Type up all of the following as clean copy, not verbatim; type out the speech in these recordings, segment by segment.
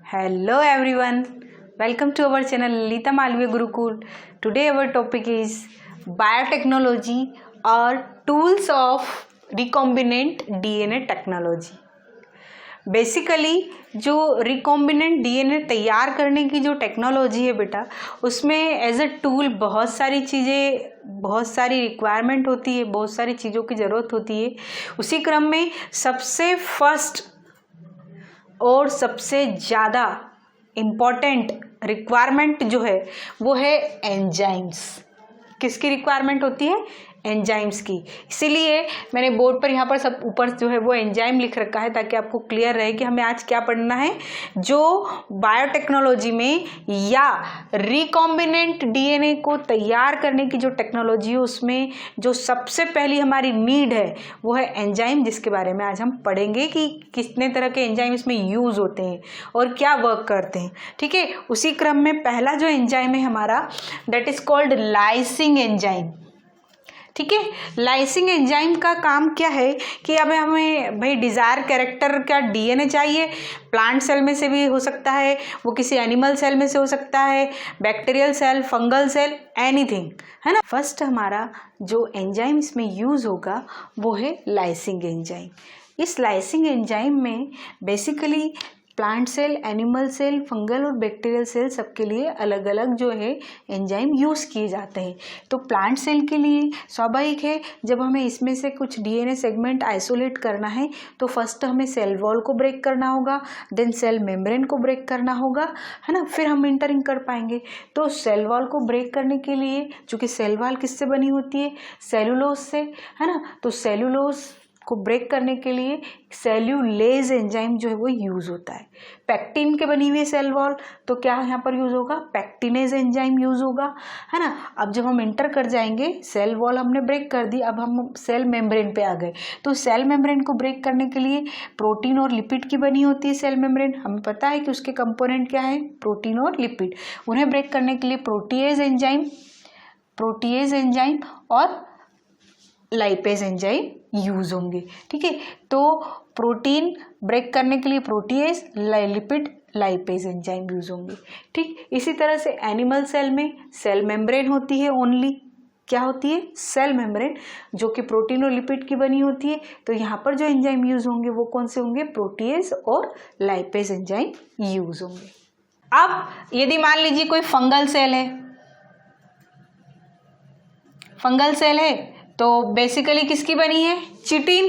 Hello everyone, welcome to our channel Lita Malviya Gurukul. Today our topic is biotechnology or tools of recombinant DNA technology. Basically जो recombinant DNA तैयार करने की जो technology है बेटा, उसमें एज अ टूल बहुत सारी चीज़ें, बहुत सारी रिक्वायरमेंट होती है, बहुत सारी चीज़ों की ज़रूरत होती है। उसी क्रम में सबसे फर्स्ट और सबसे ज़्यादा इम्पॉर्टेंट रिक्वायरमेंट जो है वो है एंजाइम्स। किसकी रिक्वायरमेंट होती है? एंजाइम्स की। इसीलिए मैंने बोर्ड पर यहाँ पर सब ऊपर जो है वो एंजाइम लिख रखा है ताकि आपको क्लियर रहे कि हमें आज क्या पढ़ना है। जो बायोटेक्नोलॉजी में या रिकॉम्बिनेंट डीएनए को तैयार करने की जो टेक्नोलॉजी है उसमें जो सबसे पहली हमारी नीड है वो है एंजाइम, जिसके बारे में आज हम पढ़ेंगे कि कितने तरह के एंजाइम इसमें यूज़ होते हैं और क्या वर्क करते हैं। ठीक है, उसी क्रम में पहला जो एंजाइम है हमारा, that is called lysing enzyme. ठीक है, लाइसिंग एंजाइम का काम क्या है कि अब हमें भाई डिज़ायर कैरेक्टर का डीएनए चाहिए। प्लांट सेल में से भी हो सकता है, वो किसी एनिमल सेल में से हो सकता है, bacterial cell, fungal cell, anything, है ना। फर्स्ट हमारा जो एंजाइम इसमें यूज़ होगा वो है लाइसिंग एंजाइम। इस लाइसिंग एंजाइम में basically plant cell, animal cell, fungal और बैक्टीरियल सेल सबके लिए अलग अलग जो है एंजाइम यूज़ किए जाते हैं। तो प्लांट सेल के लिए स्वाभाविक है, जब हमें इसमें से कुछ डीएनए सेगमेंट आइसोलेट करना है तो फर्स्ट हमें सेल वॉल को ब्रेक करना होगा, देन सेल मेम्ब्रेन को ब्रेक करना होगा, है ना, फिर हम इंटरिंग कर पाएंगे। तो सेल वॉल को ब्रेक करने के लिए, चूँकि सेल वॉल किससे बनी होती है? सेलुलोज से, है ना। तो सेलुलोज को ब्रेक करने के लिए सेल्यूलेज एंजाइम जो है वो यूज़ होता है। पैक्टिन के बनी हुई सेल वॉल, तो क्या यहाँ पर यूज़ होगा? पैक्टिनेज एंजाइम यूज़ होगा, है ना। अब जब हम इंटर कर जाएंगे, सेल वॉल हमने ब्रेक कर दी, अब हम सेल मेम्ब्रेन पे आ गए। तो सेल मेम्ब्रेन को ब्रेक करने के लिए प्रोटीन और लिपिड की बनी होती है सेल मेम्ब्रेन। हमें पता है कि उसके कंपोनेंट क्या है? प्रोटीन और लिपिड। उन्हें ब्रेक करने के लिए प्रोटीएज एंजाइम और लाइपेज एंजाइम यूज होंगे। ठीक है, तो प्रोटीन ब्रेक करने के लिए protease, lipid, lipase enzyme use होंगे। ठीक, इसी तरह से एनिमल सेल में सेल मेम्ब्रेन होती है ओनली। क्या होती है? सेल मेम्ब्रेन, जो कि प्रोटीन और लिपिड की बनी होती है। तो यहाँ पर जो एंजाइम यूज होंगे वो कौन से होंगे? प्रोटीएज और लाइपेज एंजाइम यूज होंगे। अब यदि मान लीजिए कोई फंगल सेल है तो बेसिकली किसकी बनी है? चिटिन,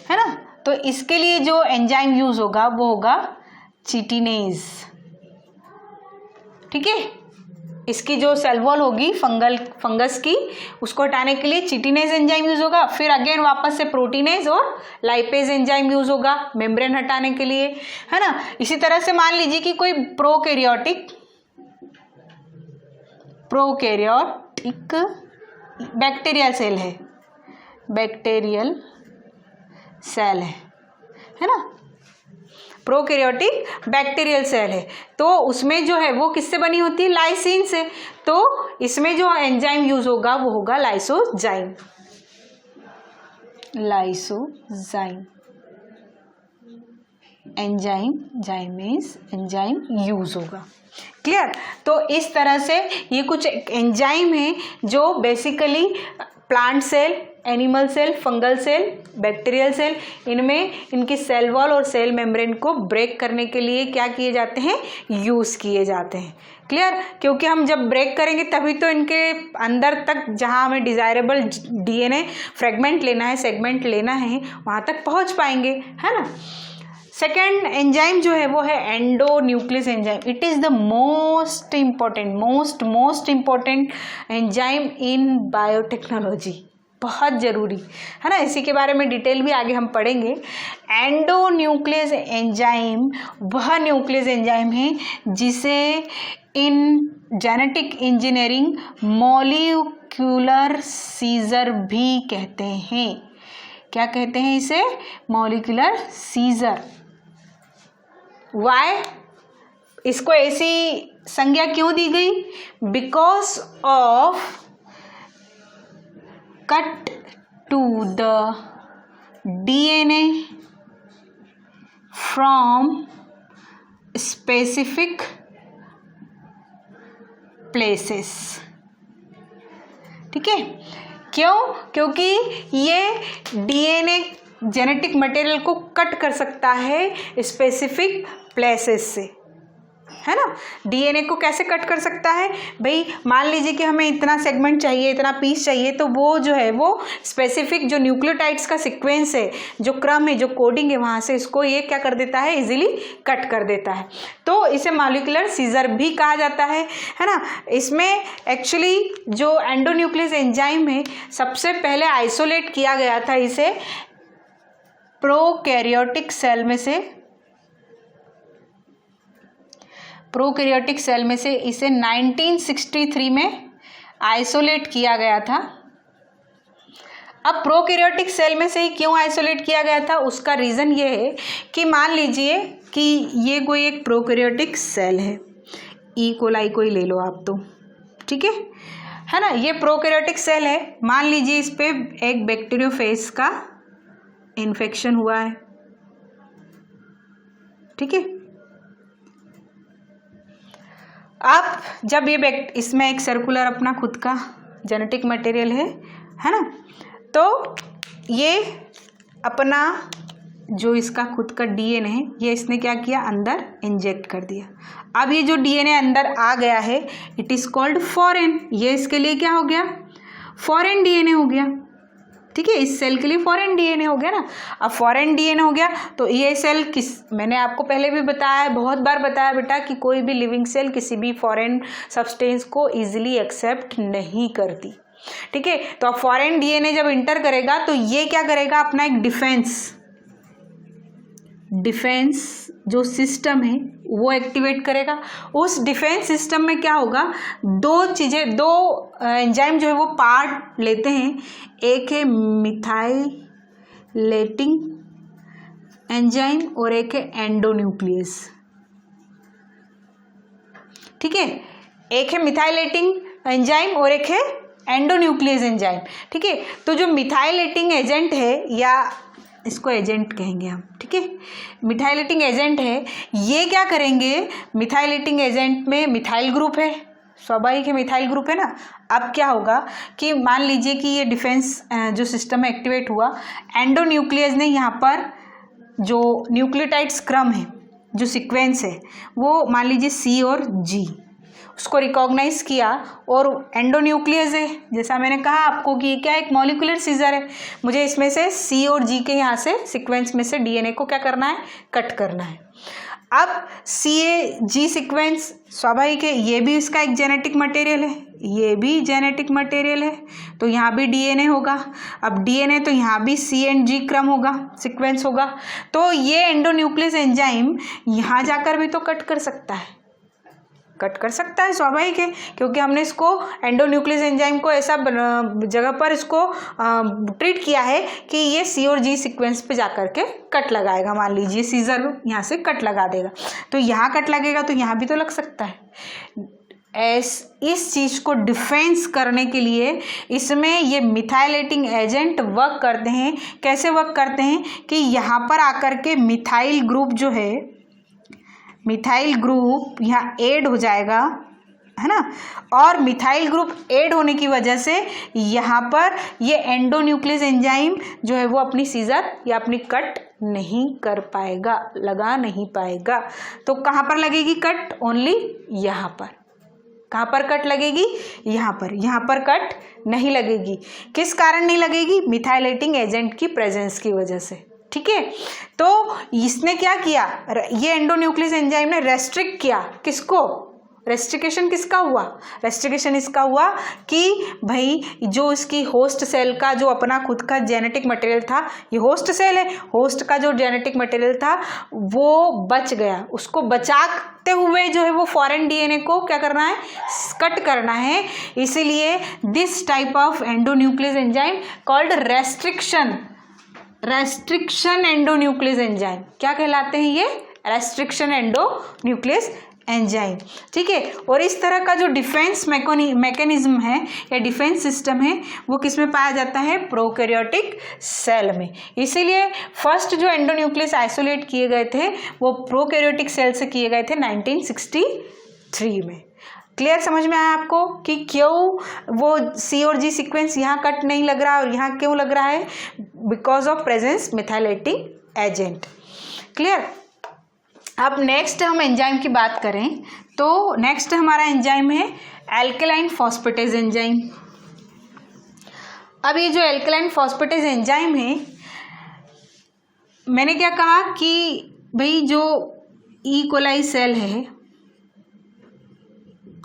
है ना। तो इसके लिए जो एंजाइम यूज होगा वो होगा चिटिनेज। ठीक है, इसकी जो सेल वॉल होगी फंगस की, उसको हटाने के लिए चिटिनेज एंजाइम यूज होगा। फिर अगेन वापस से प्रोटीनेज और लाइपेज एंजाइम यूज होगा मेम्ब्रेन हटाने के लिए, है ना। इसी तरह से मान लीजिए कि कोई प्रोकैरियोटिक बैक्टीरियल सेल है ना। प्रोकैरियोटिक बैक्टीरियल सेल है, तो उसमें जो है वो किससे बनी होती है? लाइसिन से। तो इसमें जो एंजाइम यूज होगा वो होगा लाइसोजाइम। एंजाइम यूज होगा। क्लियर? तो इस तरह से ये कुछ एंजाइम हैं जो basically plant cell, animal cell, fungal cell, bacterial cell, इनमें इनकी सेल वॉल और सेल मेम्ब्रेन को ब्रेक करने के लिए क्या किए जाते हैं? यूज़ किए जाते हैं। क्लियर? क्योंकि हम जब ब्रेक करेंगे तभी तो इनके अंदर तक, जहां हमें डिज़ायरेबल डीएनए फ्रेगमेंट लेना है, सेगमेंट लेना है, वहां तक पहुंच पाएंगे, है ना। सेकेंड एंजाइम जो है वो है endonuclease enzyme. It is the most important enzyme in biotechnology. बहुत ज़रूरी है ना, इसी के बारे में डिटेल भी आगे हम पढ़ेंगे। एंडोन्यूक्लियस एंजाइम वह न्यूक्लियस एंजाइम है जिसे in genetic engineering molecular scissor भी कहते हैं। क्या कहते हैं इसे? Molecular scissor. वाई? इसको ऐसी संज्ञा क्यों दी गई? Because of cut to the DNA from specific places. ठीक है, क्यों? क्योंकि ये डीएनए जेनेटिक मटेरियल को कट कर सकता है स्पेसिफिक प्लेसेस से, है ना। डीएनए को कैसे कट कर सकता है भाई? मान लीजिए कि हमें इतना सेगमेंट चाहिए, इतना पीस चाहिए, तो वो जो है वो स्पेसिफिक जो न्यूक्लियोटाइड्स का सीक्वेंस है, जो क्रम है, जो कोडिंग है, वहाँ से इसको ये क्या कर देता है, इजीली कट कर देता है। तो इसे मॉलिक्यूलर सीजर भी कहा जाता है ना। इसमें एक्चुअली जो एंडोन्यूक्लियस एंजाइम है, सबसे पहले आइसोलेट किया गया था इसे प्रोकैरियोटिक सेल में से। प्रोकैरियोटिक सेल में से इसे 1963 में आइसोलेट किया गया था। अब प्रोकैरियोटिक सेल में से ही क्यों आइसोलेट किया गया था, उसका रीज़न ये है कि मान लीजिए कि ये कोई एक प्रोकैरियोटिक सेल है, ई कोलाई कोई ले लो आप तो, ठीक है ना। ये प्रोकैरियोटिक सेल है, मान लीजिए इस पे एक बैक्टीरियोफेज का इन्फेक्शन हुआ है, ठीक है। अब जब ये इसमें एक सर्कुलर अपना खुद का जेनेटिक मटेरियल है ना, तो ये अपना जो इसका खुद का डीएनए है, ये इसने क्या किया, अंदर इंजेक्ट कर दिया। अब ये जो डीएनए अंदर आ गया है, इट इज़ कॉल्ड फॉरेन। ये इसके लिए क्या हो गया, फॉरेन डीएनए हो गया, ठीक है। इस सेल के लिए फॉरेन डीएनए हो गया ना। अब फॉरेन डीएनए हो गया तो ये सेल मैंने आपको पहले भी बताया है, बहुत बार बताया बेटा, कि कोई भी लिविंग सेल किसी भी फॉरेन सब्सटेंस को इजीली एक्सेप्ट नहीं करती, ठीक है। तो अब फॉरेन डीएनए जब इंटर करेगा तो ये क्या करेगा, अपना एक डिफेंस जो सिस्टम है वो एक्टिवेट करेगा। उस डिफेंस सिस्टम में क्या होगा, दो एंजाइम जो है वो पार्ट लेते हैं। एक है मिथाइलेटिंग एंजाइम और एक है एंडोन्यूक्लियस, ठीक है। एक है मिथाइलेटिंग एंजाइम और एक है एंडोन्यूक्लियस एंजाइम, ठीक है। तो जो मिथाइलेटिंग एजेंट है, या इसको एजेंट कहेंगे हम, ठीक है, मिथाइलेटिंग एजेंट है, ये क्या करेंगे, मिथाइलेटिंग एजेंट में मिथाइल ग्रुप है, स्वाभाविक है, मिथाइल ग्रुप है ना। अब क्या होगा कि मान लीजिए कि ये डिफेंस जो सिस्टम है एक्टिवेट हुआ, एंडोन्यूक्लियस ने यहाँ पर जो न्यूक्लियोटाइड्स क्रम है, जो सीक्वेंस है, वो मान लीजिए सी और जी, उसको रिकॉग्नाइज किया। और एंडोन्यूक्लियस है, जैसा मैंने कहा आपको कि क्या एक मॉलिक्यूलर सीजर है, मुझे इसमें से सी और जी के यहाँ से सीक्वेंस में से डीएनए को क्या करना है, कट करना है। अब सी ए जी सीक्वेंस स्वाभाविक है, ये भी इसका एक जेनेटिक मटेरियल है, ये भी जेनेटिक मटेरियल है, तो यहाँ भी डीएनए होगा। अब डीएनए तो यहाँ भी सी एंड जी क्रम होगा, सीक्वेंस होगा। तो ये एंडोन्यूक्लियस एंजाइम यहाँ जाकर भी तो कट कर सकता है, स्वाभाविक है, क्योंकि हमने इसको एंडोन्यूक्लियस एंजाइम को ऐसा जगह पर इसको ट्रीट किया है कि ये सी और जी सीक्वेंस पे जाकर के कट लगाएगा। मान लीजिए सीजर यहाँ से कट लगा देगा, तो यहाँ कट लगेगा तो यहाँ भी तो लग सकता है। इस चीज़ को डिफेंस करने के लिए इसमें ये मिथाइलेटिंग एजेंट वर्क करते हैं। कैसे वर्क करते हैं कि यहाँ पर आकर के मिथाइल ग्रुप जो है, मिथाइल ग्रुप यहाँ ऐड हो जाएगा, है ना। और मिथाइल ग्रुप ऐड होने की वजह से यहाँ पर ये एंडोन्यूक्लियस एंजाइम जो है वो अपनी सीजर या अपनी कट नहीं कर पाएगा, लगा नहीं पाएगा। तो कहाँ पर लगेगी कट, ओनली यहाँ पर। कहाँ पर कट लगेगी, यहाँ पर कट नहीं लगेगी। किस कारण नहीं लगेगी, मिथाइलेटिंग एजेंट की प्रेजेंस की वजह से, ठीक है। तो इसने क्या किया, ये एंडोन्यूक्लियस एंजाइम ने रेस्ट्रिक्ट किया, किसको, रेस्ट्रिकेशन किसका हुआ, रेस्ट्रिकेशन इसका हुआ कि भाई जो इसकी होस्ट सेल का जो अपना खुद का जेनेटिक मटेरियल था, ये होस्ट सेल है, होस्ट का जो जेनेटिक मटेरियल था वो बच गया, उसको बचाते हुए जो है वो फॉरेन डीएनए को क्या करना है, कट करना है। इसीलिए this type of endonuclease enzyme called restriction endonuclease enzyme, क्या कहलाते हैं ये, रेस्ट्रिक्शन एंडोन्यूक्लियस एंजाइम, ठीक है। और इस तरह का जो डिफेंस मैकेनिज्म है या डिफेंस सिस्टम है वो किस में पाया जाता है, प्रोकैरियोटिक सेल में। इसीलिए फर्स्ट जो एंडोन्यूक्लियस आइसोलेट किए गए थे वो प्रोकैरियोटिक सेल से किए गए थे 1963 में। क्लियर, समझ में आया आपको कि क्यों वो सी और जी सीक्वेंस यहाँ कट नहीं लग रहा और यहाँ क्यों लग रहा है, because of presence methylating agent. Clear. अब नेक्स्ट हम एंजाइम की बात करें तो नेक्स्ट हमारा एंजाइम है एल्केलाइन फॉस्फेटेज एंजाइम। अब ये जो एल्केलाइन फॉस्फेटेज एंजाइम है, मैंने क्या कहा कि भाई जो ई कोलाई सेल है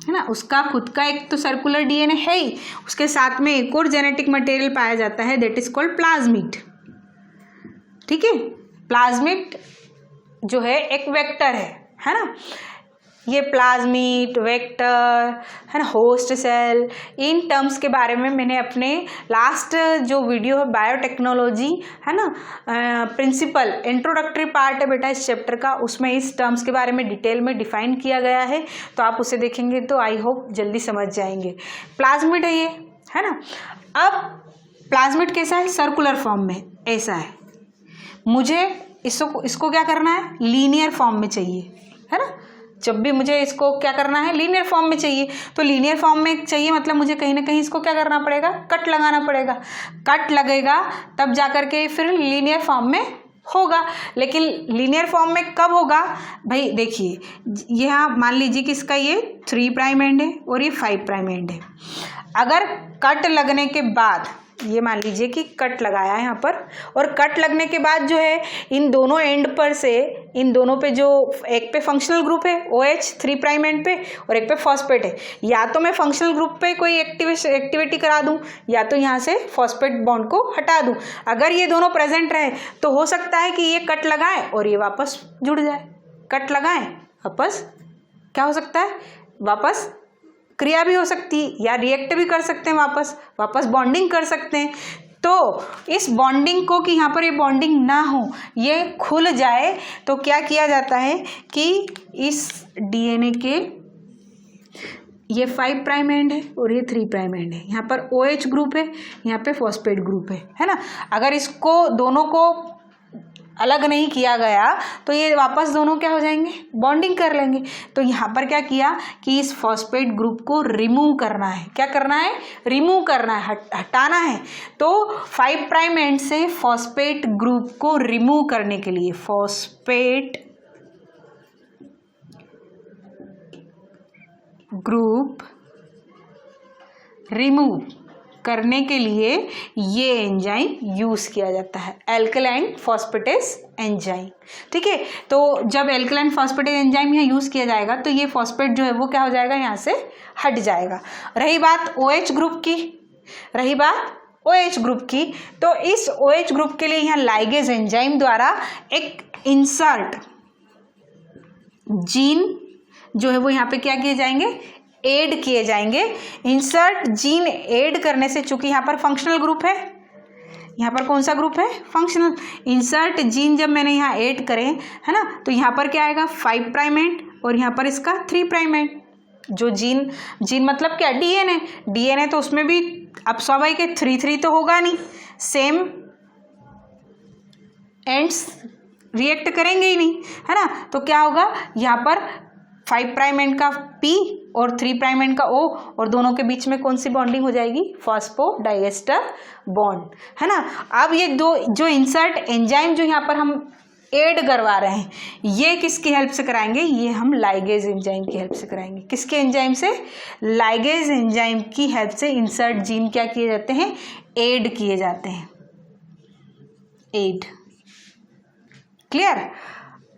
ना, उसका खुद का एक तो सर्कुलर डीएनए है ही, उसके साथ में एक और जेनेटिक मटेरियल पाया जाता है दैट इज कॉल्ड प्लाज्मिड, ठीक है। प्लाज्मिड जो है एक वेक्टर है ना। ये प्लाज्मिड, वेक्टर है ना, होस्ट सेल, इन टर्म्स के बारे में मैंने अपने लास्ट जो वीडियो है बायोटेक्नोलॉजी है ना, प्रिंसिपल इंट्रोडक्टरी पार्ट है बेटा इस चैप्टर का, उसमें इस टर्म्स के बारे में डिटेल में डिफाइन किया गया है, तो आप उसे देखेंगे तो आई होप जल्दी समझ जाएंगे। प्लाज्मिड है ये, है ना। अब प्लाज्मिड कैसा है, सर्कुलर फॉर्म में ऐसा है। मुझे इसको क्या करना है, लीनियर फॉर्म में चाहिए, है ना। जब भी मुझे इसको क्या करना है, लीनियर फॉर्म में चाहिए, तो लीनियर फॉर्म में चाहिए मतलब मुझे कहीं ना कहीं इसको क्या करना पड़ेगा, कट लगाना पड़ेगा। कट लगेगा तब जाकर के फिर लीनियर फॉर्म में होगा। लेकिन लीनियर फॉर्म में कब होगा भाई, देखिए यहाँ मान लीजिए कि इसका ये 3 प्राइम एंड है और ये 5 प्राइम एंड है। अगर कट लगने के बाद, ये मान लीजिए कि कट लगाया है यहाँ पर, और कट लगने के बाद जो है इन दोनों एंड पर से, इन दोनों पे जो एक पे फंक्शनल ग्रुप है OH 3 प्राइम एंड पे और एक पे फॉस्फेट है, या तो मैं फंक्शनल ग्रुप पे कोई एक्टिविटी करा दूं या तो यहाँ से फॉस्फेट बॉन्ड को हटा दूं। अगर ये दोनों प्रेजेंट रहे तो हो सकता है कि ये कट लगाए और ये वापस जुड़ जाए, कट लगाए वापस क्या हो सकता है, वापस क्रिया भी हो सकती है या रिएक्ट भी कर सकते हैं, वापस बॉन्डिंग कर सकते हैं। तो इस बॉन्डिंग को, कि यहाँ पर ये बॉन्डिंग ना हो, ये खुल जाए, तो क्या किया जाता है कि इस डीएनए के ये 5 प्राइम एंड है और ये 3 प्राइम एंड है, यहाँ पर OH ग्रुप है, यहाँ पे फॉस्फेट ग्रुप है ना। अगर इसको दोनों को अलग नहीं किया गया तो ये वापस दोनों क्या हो जाएंगे, बॉन्डिंग कर लेंगे। तो यहाँ पर क्या किया कि इस फॉस्फेट ग्रुप को रिमूव करना है। क्या करना है, रिमूव करना है, हटाना है। तो 5 प्राइम एंड से फॉस्फेट ग्रुप को रिमूव करने के लिए, फॉस्फेट ग्रुप रिमूव करने के लिए ये एंजाइम यूज किया जाता है, एल्केलाइन फॉस्फेटेज एंजाइम, ठीक है। तो जब एल्केलाइन फॉस्फेटेज एंजाइम यहाँ यूज किया जाएगा तो ये फॉस्फेट जो है वो क्या हो जाएगा, यहाँ से हट जाएगा। रही बात OH ग्रुप की, तो इस OH ग्रुप के लिए यहाँ लाइगेज एंजाइम द्वारा एक इंसर्ट जीन जो है वो यहाँ पे क्या किए जाएंगे, ऐड किए जाएंगे। इंसर्ट जीन ऐड करने से, चूंकि यहाँ पर फंक्शनल ग्रुप है, यहाँ पर कौन सा ग्रुप है, फंक्शनल। इंसर्ट जीन जब मैंने यहाँ ऐड करे है ना, तो यहाँ पर क्या आएगा, 5 प्राइम एंड और यहाँ पर इसका 3 प्राइम एंड। जो जीन मतलब क्या, डीएनए तो उसमें भी अब स्वाभाविक है 3 तो होगा नहीं, सेम एंड्स रिएक्ट करेंगे ही नहीं, है ना। तो क्या होगा, यहाँ पर 5 प्राइम एंड का P और 3 प्राइम एंड का O, और दोनों के बीच में कौन सी बॉन्डिंग हो जाएगी, फॉस्फोडाइएस्टर बॉन्ड, है ना। अब ये दो जो इंसर्ट एंजाइम जो यहाँ पर हम ऐड करवा रहे हैं, ये किसकी हेल्प से कराएंगे, ये हम लाइगेज एंजाइम की हेल्प से कराएंगे। किसके एंजाइम से, लाइगेज एंजाइम की हेल्प से इंसर्ट जीन क्या किए जाते हैं, ऐड किए जाते हैं, ऐड। क्लियर।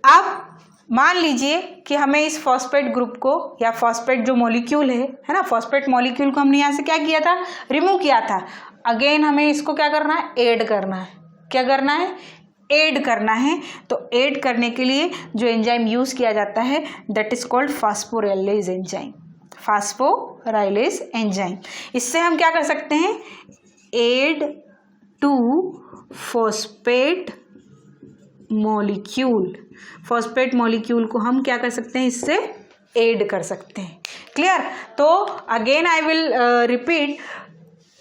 अब मान लीजिए कि हमें इस फॉस्फेट ग्रुप को, या फॉस्फेट जो मॉलिक्यूल है ना, फॉस्फेट मॉलिक्यूल को हमने यहाँ से क्या किया था, रिमूव किया था। अगेन हमें इसको क्या करना है, ऐड करना है। क्या करना है, ऐड करना है। तो ऐड करने के लिए जो एंजाइम यूज किया जाता है that is called phosphorylase enzyme, phosphorylase enzyme. इससे हम क्या कर सकते हैं, add to phosphate molecule, phosphate molecule को हम क्या कर सकते हैं, इससे ऐड कर सकते हैं। क्लियर? तो अगेन आई विल रिपीट,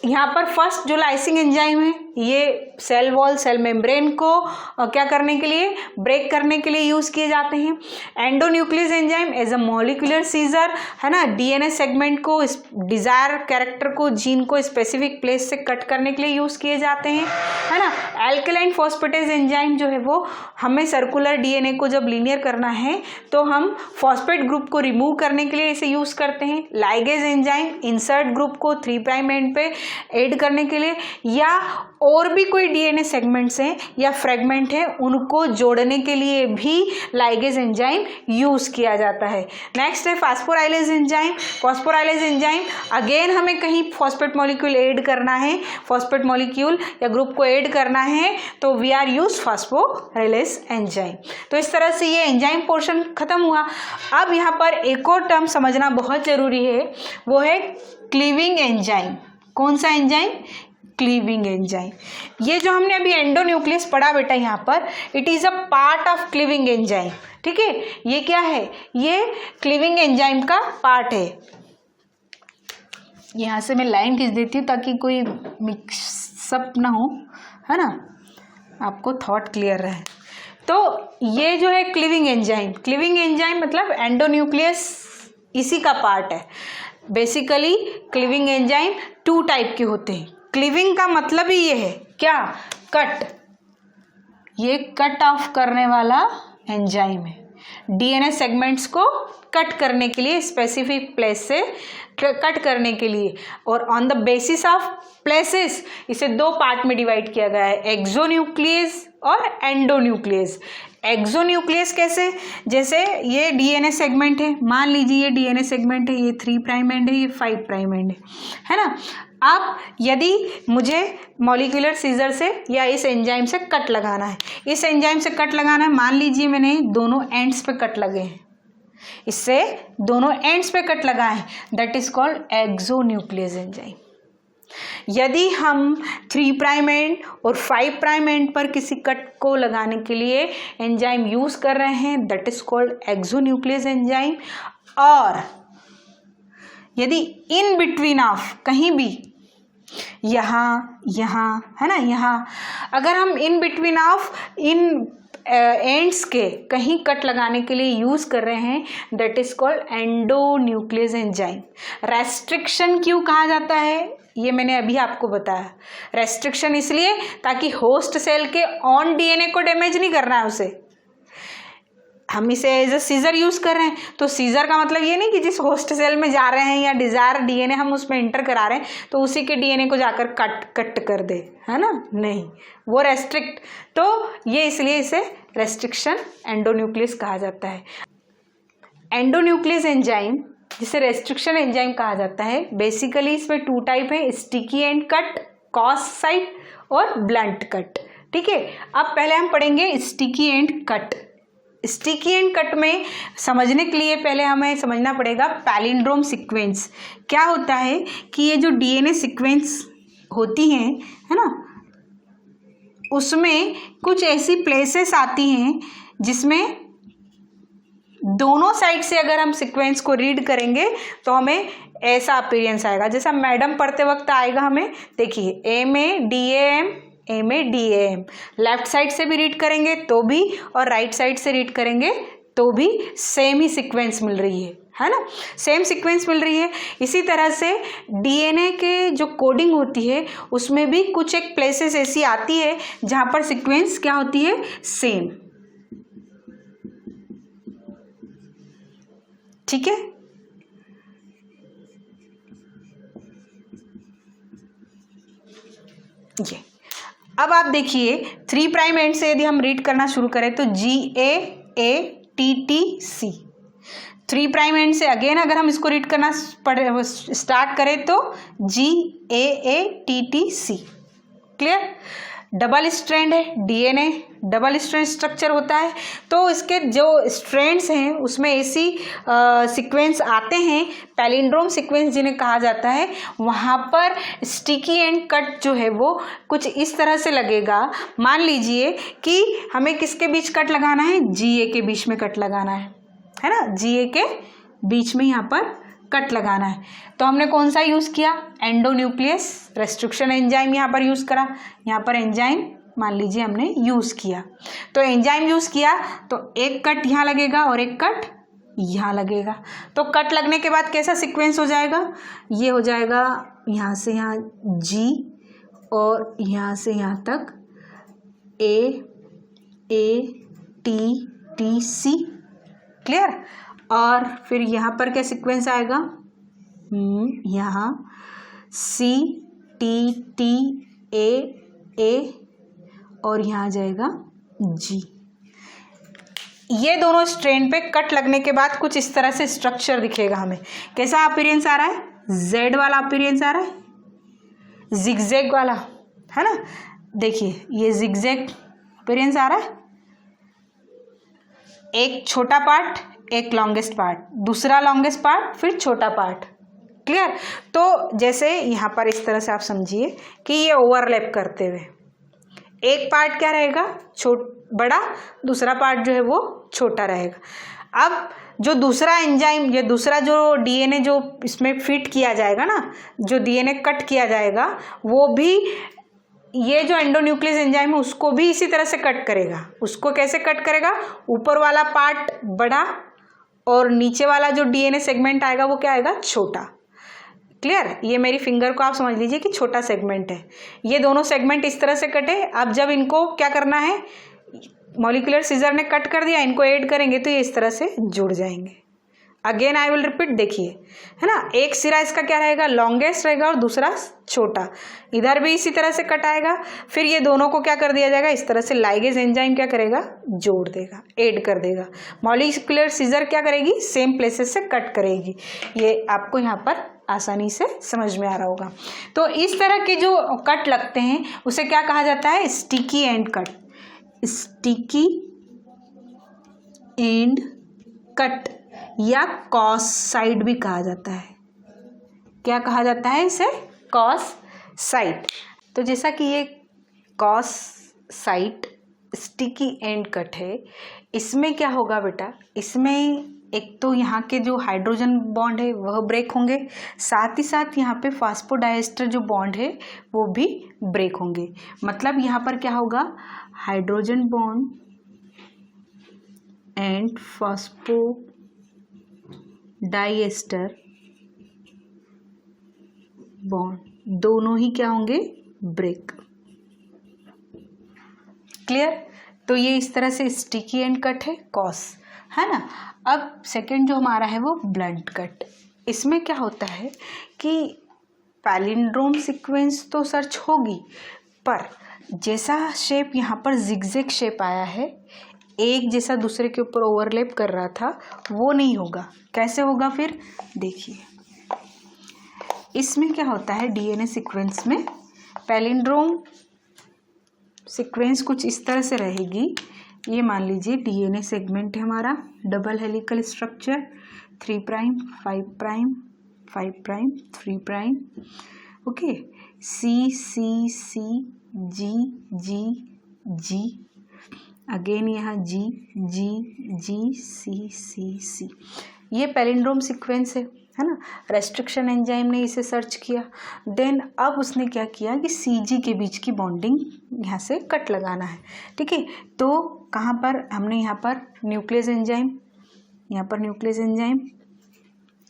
यहाँ पर फर्स्ट जो लाइसिंग एंजाइम है ये सेल वॉल, सेल मेम्ब्रेन को क्या करने के लिए, ब्रेक करने के लिए यूज किए जाते हैं। Endonuclease enzyme as a molecular scissor, है ना, डीएनए सेगमेंट को, इस डिजायर कैरेक्टर को, जीन को स्पेसिफिक प्लेस से कट करने के लिए यूज किए जाते हैं, है ना। एल्केलाइन फॉस्फेटेज एंजाइम जो है वो हमें सर्कुलर डीएनए को जब लीनियर करना है तो हम फॉस्फेट ग्रुप को रिमूव करने के लिए इसे यूज करते हैं। लाइगेज एंजाइम इंसर्ट ग्रुप को 3' एंड पे ऐड करने के लिए, या और भी कोई डीएनए सेगमेंट्स हैं या फ्रेगमेंट है उनको जोड़ने के लिए भी लाइगेज एंजाइम यूज किया जाता है। नेक्स्ट है फास्फोराइलेज एंजाइम। फास्फोराइलेज एंजाइम अगेन हमें कहीं फॉस्फेट मॉलिक्यूल ऐड करना है, फॉस्फेट मॉलिक्यूल या ग्रुप को ऐड करना है तो वी आर यूज फास्फोराइलेज एंजाइम। तो इस तरह से ये एंजाइम पोर्शन खत्म हुआ। अब यहाँ पर एक और टर्म समझना बहुत जरूरी है, वो है क्लीविंग एंजाइम। कौन सा एंजाइम? Cleaving enzyme. ये जो हमने अभी एंडोन्यूक्लियस पढ़ा बेटा, यहाँ पर it is a part of cleaving enzyme. ठीक है, ये क्या है? ये क्लीविंग एंजाइम का पार्ट है। यहाँ से मैं लाइन खींच देती हूँ ताकि कोई मिक्सअप ना हो, है ना, आपको थॉट क्लियर रहे। तो ये जो है क्लीविंग एंजाइम मतलब एंडोन्यूक्लियस इसी का पार्ट है। बेसिकली क्लीविंग एंजाइम 2 टाइप के होते हैं। क्लीविंग का मतलब ही ये है क्या? कट। ये कट ऑफ करने वाला एंजाइम है, डीएनए सेगमेंट्स को कट करने के लिए, स्पेसिफिक प्लेस से कट करने के लिए। और on the basis of places इसे 2 पार्ट में डिवाइड किया गया है, एक्सोन्यूक्लियस और एंडोन्यूक्लियस। एक्सोन्यूक्लियस कैसे? जैसे ये डीएनए सेगमेंट है, मान लीजिए ये डीएनए सेगमेंट है, ये 3' एंड है, ये 5' एंड है ना। अब यदि मुझे मॉलिक्यूलर सीजर से या इस एंजाइम से कट लगाना है, इस एंजाइम से कट लगाना है, मान लीजिए मैंने दोनों एंड्स पे कट लगे हैं, इससे दोनों एंड्स पे कट लगाए हैं, that is called exonuclease enzyme. यदि हम 3' एंड और 5' एंड पर किसी कट को लगाने के लिए एंजाइम यूज कर रहे हैं, that is called exonuclease enzyme. और यदि इन बिटवीन ऑफ कहीं भी, यहाँ है ना, यहाँ अगर हम in between of in ends के कहीं कट लगाने के लिए यूज कर रहे हैं, that is called endonuclease enzyme. Restriction क्यों कहा जाता है ये मैंने अभी आपको बताया। रेस्ट्रिक्शन इसलिए ताकि होस्ट सेल के ऑन डीएनए को डैमेज नहीं करना है उसे। हम इसे एज अ सीजर यूज कर रहे हैं, तो सीजर का मतलब ये नहीं कि जिस होस्ट सेल में जा रहे हैं या डिजायर डीएनए हम उसमें एंटर करा रहे हैं तो उसी के डीएनए को जाकर कट कर दे, है ना, नहीं, वो रेस्ट्रिक्ट। तो ये इसलिए इसे रेस्ट्रिक्शन एंडोन्यूक्लियस कहा जाता है। एंडोन्यूक्लियस एंजाइम जिसे रेस्ट्रिक्शन एंजाइम कहा जाता है, बेसिकली इसमें 2 टाइप है, sticky and cut, cos site और ब्लंट कट। ठीक है, अब पहले हम पढ़ेंगे sticky and cut. Sticky and cut में समझने के लिए पहले हमें समझना पड़ेगा पैलिंड्रोम सीक्वेंस। क्या होता है कि ये जो डीएनए सीक्वेंस होती हैं, है ना, उसमें कुछ ऐसी प्लेसेस आती हैं जिसमें दोनों साइड से अगर हम सीक्वेंस को रीड करेंगे तो हमें ऐसा अपीयरेंस आएगा, जैसा मैडम पढ़ते वक्त आएगा हमें। देखिए MADAM, MADAM, लेफ्ट साइड से भी रीड करेंगे तो भी और राइट साइड से रीड करेंगे तो भी सेम ही सीक्वेंस मिल रही है ना, सेम सीक्वेंस मिल रही है। इसी तरह से डीएनए के जो कोडिंग होती है उसमें भी कुछ एक प्लेसेस ऐसी आती है जहाँ पर सीक्वेंस क्या होती है, सेम। ठीक है, ये अब आप देखिए 3' एंड से यदि हम रीड करना शुरू करें तो GAATTC। 3' एंड से अगेन अगर हम इसको रीड करना स्टार्ट करें तो GAATTC। क्लियर? डबल स्ट्रैंड है, डीएनए डबल स्ट्रैंड स्ट्रक्चर होता है, तो इसके जो स्ट्रैंड्स हैं उसमें ऐसी सीक्वेंस आते हैं, पैलिंड्रोम सीक्वेंस जिन्हें कहा जाता है। वहाँ पर स्टिकी एंड कट जो है वो कुछ इस तरह से लगेगा। मान लीजिए कि हमें किसके बीच कट लगाना है, GA के बीच में कट लगाना है ना, GA के बीच में यहाँ पर कट लगाना है। तो हमने कौन सा यूज़ किया, एंडोन्यूक्लियस रेस्ट्रिक्शन एंजाइम यहाँ पर यूज़ करा। यहाँ पर एंजाइम मान लीजिए हमने यूज़ किया, तो एंजाइम यूज़ किया तो एक कट यहाँ लगेगा और एक कट यहाँ लगेगा। तो कट लगने के बाद कैसा सीक्वेंस हो जाएगा, ये हो जाएगा यहाँ से यहाँ जी और यहाँ से यहाँ तक A T T C, clear. और फिर यहाँ पर क्या सीक्वेंस आएगा, यहाँ सी टी टी ए और यहाँ आ जाएगा जी। ये दोनों स्ट्रेन पे कट लगने के बाद कुछ इस तरह से स्ट्रक्चर दिखेगा हमें। कैसा अपीयरेंस आ रहा है, जेड वाला अपीयरेंस आ रहा है, जिगजैग वाला, है ना। देखिए ये जिगजैग अपीयरेंस आ रहा है, एक छोटा पार्ट, एक लॉन्गेस्ट पार्ट, दूसरा लॉन्गेस्ट पार्ट, फिर छोटा पार्ट, क्लियर। तो जैसे यहाँ पर इस तरह से आप समझिए कि ये ओवरलैप करते हुए एक पार्ट क्या रहेगा, बड़ा, दूसरा पार्ट जो है वो छोटा रहेगा। अब जो दूसरा एंजाइम, ये दूसरा जो डीएनए जो इसमें फिट किया जाएगा ना, जो डीएनए कट किया जाएगा, वो भी ये जो एंडोन्यूक्लियस एंजाइम है उसको भी इसी तरह से कट करेगा। उसको कैसे कट करेगा, ऊपर वाला पार्ट बड़ा और नीचे वाला जो डीएनए सेगमेंट आएगा वो क्या आएगा, छोटा, क्लियर। ये मेरी फिंगर को आप समझ लीजिए कि छोटा सेगमेंट है। ये दोनों सेगमेंट इस तरह से कटे। अब जब इनको क्या करना है, मॉलिक्यूलर सीजर ने कट कर दिया, इनको ऐड करेंगे तो ये इस तरह से जुड़ जाएंगे। अगेन आई विल रिपीट, देखिए, है ना, एक सिरा इसका क्या रहेगा, लॉन्गेस्ट रहेगा और दूसरा छोटा। इधर भी इसी तरह से कट आएगा। फिर ये दोनों को क्या कर दिया जाएगा, इस तरह से लाइगेज एंजाइम क्या करेगा, जोड़ देगा, ऐड कर देगा। मॉलिक्यूलर सीजर क्या करेगी, सेम प्लेसेस से कट करेगी। ये आपको यहाँ पर आसानी से समझ में आ रहा होगा। तो इस तरह के जो कट लगते हैं उसे क्या कहा जाता है, sticky and cut. Sticky and cut या कॉस साइड भी कहा जाता है। क्या कहा जाता है इसे, कॉस साइड। तो जैसा कि ये cos side sticky and cut है, इसमें क्या होगा बेटा, इसमें एक तो यहाँ के जो हाइड्रोजन बॉन्ड है वह ब्रेक होंगे, साथ ही साथ यहाँ पे फास्फोडाइएस्टर जो बॉन्ड है वो भी ब्रेक होंगे। मतलब यहाँ पर क्या होगा, हाइड्रोजन बॉन्ड एंड फास्फोडाइएस्टर बॉन्ड दोनों ही क्या होंगे, ब्रेक, क्लियर। तो ये इस तरह से स्टिकी एंड कट है, कॉस, है ना। अब सेकंड जो हमारा है वो ब्लंट कट। इसमें क्या होता है कि पैलिंड्रोम सीक्वेंस तो सर्च होगी, पर जैसा शेप यहाँ पर जिगजैग शेप आया है, एक जैसा दूसरे के ऊपर ओवरलैप कर रहा था, वो नहीं होगा। कैसे होगा फिर, देखिए इसमें क्या होता है, डीएनए सीक्वेंस में पैलिंड्रोम सीक्वेंस कुछ इस तरह से रहेगी। ये मान लीजिए डीएनए सेगमेंट है हमारा, double helical structure, 3 prime 5 prime 5 prime 3 prime, okay, C C C G G G, again यहाँ जी जी जी सी सी सी। ये पैलिंड्रोम सीक्वेंस है ना। रेस्ट्रिक्शन एंजाइम ने इसे सर्च किया, देन अब उसने क्या किया कि सीजी के बीच की बॉन्डिंग यहाँ से कट लगाना है, ठीक है। तो कहाँ पर हमने यहाँ पर न्यूक्लियस एंजाइम, यहाँ पर न्यूक्लियस एंजाइम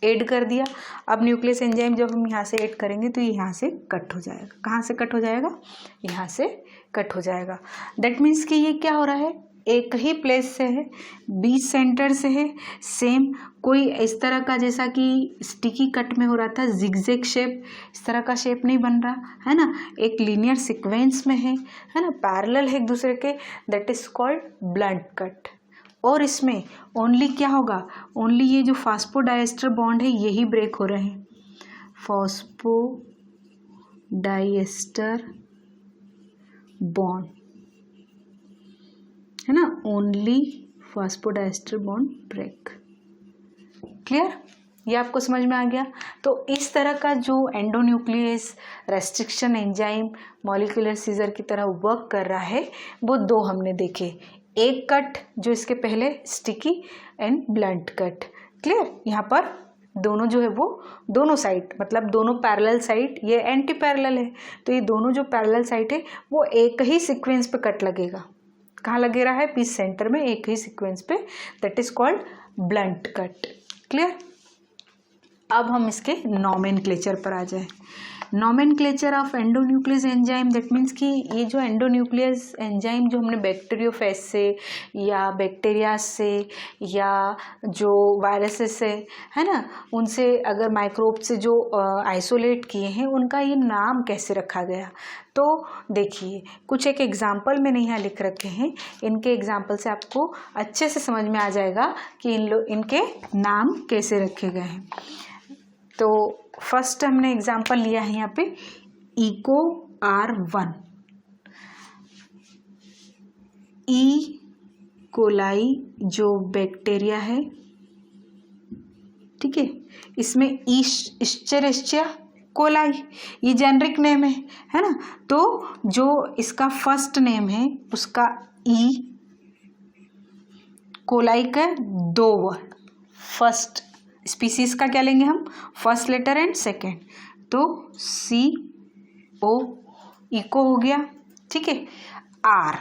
ऐड कर दिया। अब न्यूक्लियस एंजाइम जब हम यहाँ से ऐड करेंगे तो ये यहाँ से कट हो जाएगा। कहाँ से कट हो जाएगा, यहाँ से कट हो जाएगा। दैट मीन्स कि ये क्या हो रहा है, एक ही प्लेस से है, बीच सेंटर से है, सेम कोई इस तरह का जैसा कि स्टिकी कट में हो रहा था जिगजैग शेप, इस तरह का शेप नहीं बन रहा है ना। एक लीनियर सीक्वेंस में है ना, पैरेलल है एक दूसरे के, that is called blunt cut. और इसमें ओनली क्या होगा, ओनली ये जो फास्फोडाइएस्टर बॉन्ड है यही ब्रेक हो रहे हैं, फास्फोडाइएस्टर बॉन्ड, है ना, only phosphodiester bond break, clear. ये आपको समझ में आ गया। तो इस तरह का जो endonuclease restriction enzyme molecular scissor की तरह वर्क कर रहा है, वो दो हमने देखे, एक कट जो इसके पहले sticky and blunt cut. Clear. यहाँ पर दोनों जो है वो दोनों साइड, मतलब दोनों पैरेलल साइड, ये एंटी पैरेलल है, तो ये दोनों जो पैरेलल साइड है वो एक ही सीक्वेंस पे कट लगेगा। कहाँ लगे रहा है? पीस सेंटर में एक ही सीक्वेंस पे, that is called blunt cut. Clear. अब हम इसके नॉमेनक्लेचर पर आ जाए। Nomenclature of endonuclease enzyme, that means कि ये जो एंडोन्यूक्लियस एंजाइम जो हमने बैक्टीरियोफेज से या बैक्टीरिया से या जो वायरसेस से है ना, उनसे अगर माइक्रोब से जो आइसोलेट किए हैं, उनका ये नाम कैसे रखा गया। तो देखिए कुछ एक एग्जाम्पल मैंने यहाँ लिख रखे हैं, इनके एग्जाम्पल से आपको अच्छे से समझ में आ जाएगा कि इनके नाम कैसे रखे गए हैं। तो फर्स्ट हमने एग्जाम्पल लिया है यहाँ पे इको R1, ई कोलाई जो बैक्टीरिया है, ठीक है, इसमें इश्चेरिशिया कोलाई ये जेनरिक नेम है ना। तो जो इसका फर्स्ट नेम है उसका ई कोलाई का 2 वर्ड, फर्स्ट स्पीसीज का क्या लेंगे हम? फर्स्ट लेटर एंड सेकेंड, तो सी ओ इको हो गया, ठीक है। आर,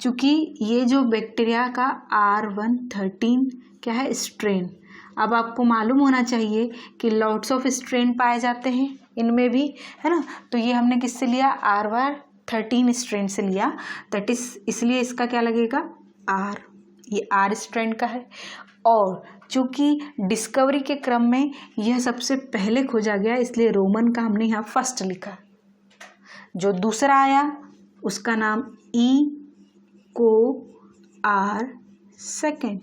चूंकि ये जो बैक्टीरिया का R113 क्या है? स्ट्रेन। अब आपको मालूम होना चाहिए कि लॉट्स ऑफ स्ट्रेन पाए जाते हैं इनमें भी, है ना। तो ये हमने किससे लिया? R13 स्ट्रेन से लिया, दैट इज इसलिए इसका क्या लगेगा? आर। ये आर स्ट्रेन का है। और चूंकि डिस्कवरी के क्रम में यह सबसे पहले खोजा गया, इसलिए रोमन का हमने यहाँ फर्स्ट लिखा। जो दूसरा आया उसका नाम ई को आर सेकेंड।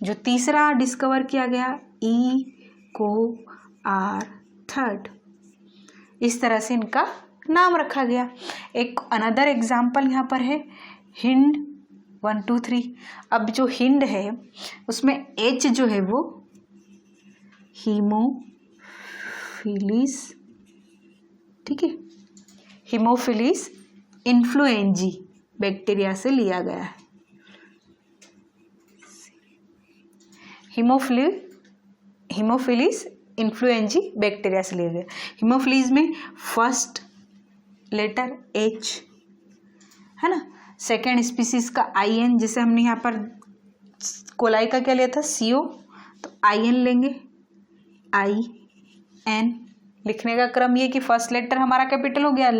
जो तीसरा डिस्कवर किया गया ई को आर थर्ड। इस तरह से इनका नाम रखा गया। एक अनदर एग्जाम्पल यहाँ पर है हिंड 1 2 3। अब जो हिंड है उसमें एच जो है वो हीमोफिलिस, ठीक है, हीमोफिलिस इन्फ्लुएंजी बैक्टीरिया से लिया गया है। हीमोफिलिस इन्फ्लुएंजी बैक्टीरिया से लिया गया। हीमोफिलिस में फर्स्ट लेटर एच है ना, सेकेंड स्पीसीज का IN, जैसे हमने यहाँ पर कोलाई का क्या लिया था? CO, तो IN लेंगे, IN। लिखने का क्रम ये कि फर्स्ट लेटर हमारा कैपिटल हो गया,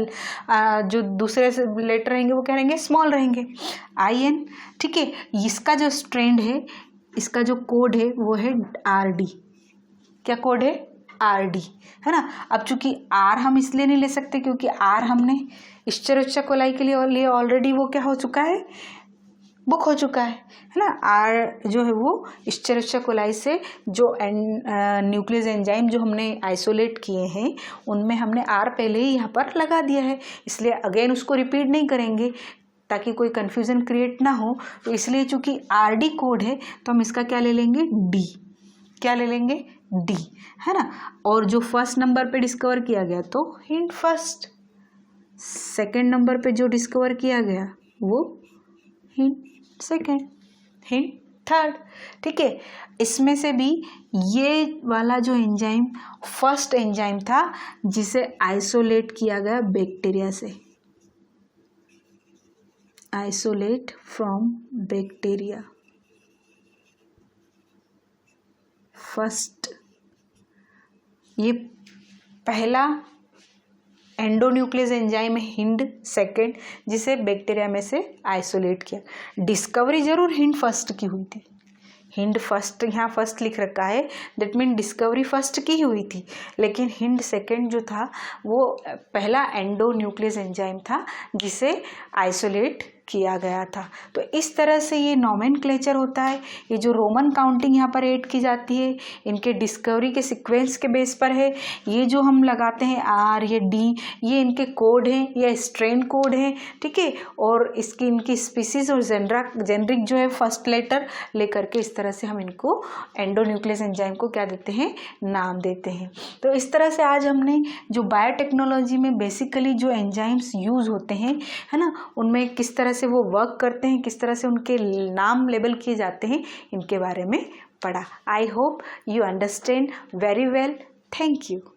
जो दूसरे से लेटर रहेंगे वो क्या रहेंगे? स्मॉल रहेंगे, IN, ठीक है। इसका जो स्ट्रेंड है, इसका जो कोड है वो है RD। क्या कोड है? RD, है ना। अब चूंकि R हम इसलिए नहीं ले सकते क्योंकि R हमने इश्चेरिशिया कोलाई के लिए ऑलरेडी वो क्या हो चुका है? बुक हो चुका है ना। R जो है वो इश्चेरिशिया कोलाई से जो न्यूक्लियस एंजाइम जो हमने आइसोलेट किए हैं उनमें हमने R पहले ही यहाँ पर लगा दिया है, इसलिए अगेन उसको रिपीट नहीं करेंगे ताकि कोई कन्फ्यूज़न क्रिएट ना हो। तो इसलिए चूंकि RD कोड है तो हम इसका क्या ले लेंगे? D। क्या ले लेंगे? D, है ना। और जो फर्स्ट नंबर पे डिस्कवर किया गया तो हिंड फर्स्ट, सेकेंड नंबर पे जो डिस्कवर किया गया वो हिंड सेकेंड, हिंड थर्ड, ठीक है। इसमें से भी ये वाला जो एंजाइम फर्स्ट एंजाइम था जिसे आइसोलेट किया गया बैक्टीरिया से, आइसोलेट फ्रॉम बैक्टीरिया, फर्स्ट। ये पहला एंडोन्यूक्लियस एंजाइम है हिंड सेकेंड, जिसे बैक्टीरिया में से आइसोलेट किया। डिस्कवरी जरूर हिंड फर्स्ट की हुई थी, हिंड फर्स्ट यहाँ फर्स्ट लिख रखा है, दैट मीन डिस्कवरी फर्स्ट की ही हुई थी, लेकिन हिंड सेकेंड जो था वो पहला एंडोन्यूक्लियस एंजाइम था जिसे आइसोलेट किया गया था। तो इस तरह से ये नॉमेनक्लेचर होता है। ये जो रोमन काउंटिंग यहाँ पर ऐड की जाती है इनके डिस्कवरी के सीक्वेंस के बेस पर है। ये जो हम लगाते हैं R, ये D, ये इनके कोड हैं, ये स्ट्रेन कोड हैं, ठीक है। और इसकी इनकी स्पीसीज और जेनरिक जो है फर्स्ट लेटर लेकर के इस तरह से हम इनको एंडोन्यूक्लियस एंजाइम को क्या देते हैं? नाम देते हैं। तो इस तरह से आज हमने जो बायोटेक्नोलॉजी में बेसिकली जो एंजाइम्स यूज़ होते हैं, है ना, उनमें किस तरह से वो वर्क करते हैं, किस तरह से उनके नाम लेबल किए जाते हैं, इनके बारे में पड़ा. I hope you understand very well. Thank you.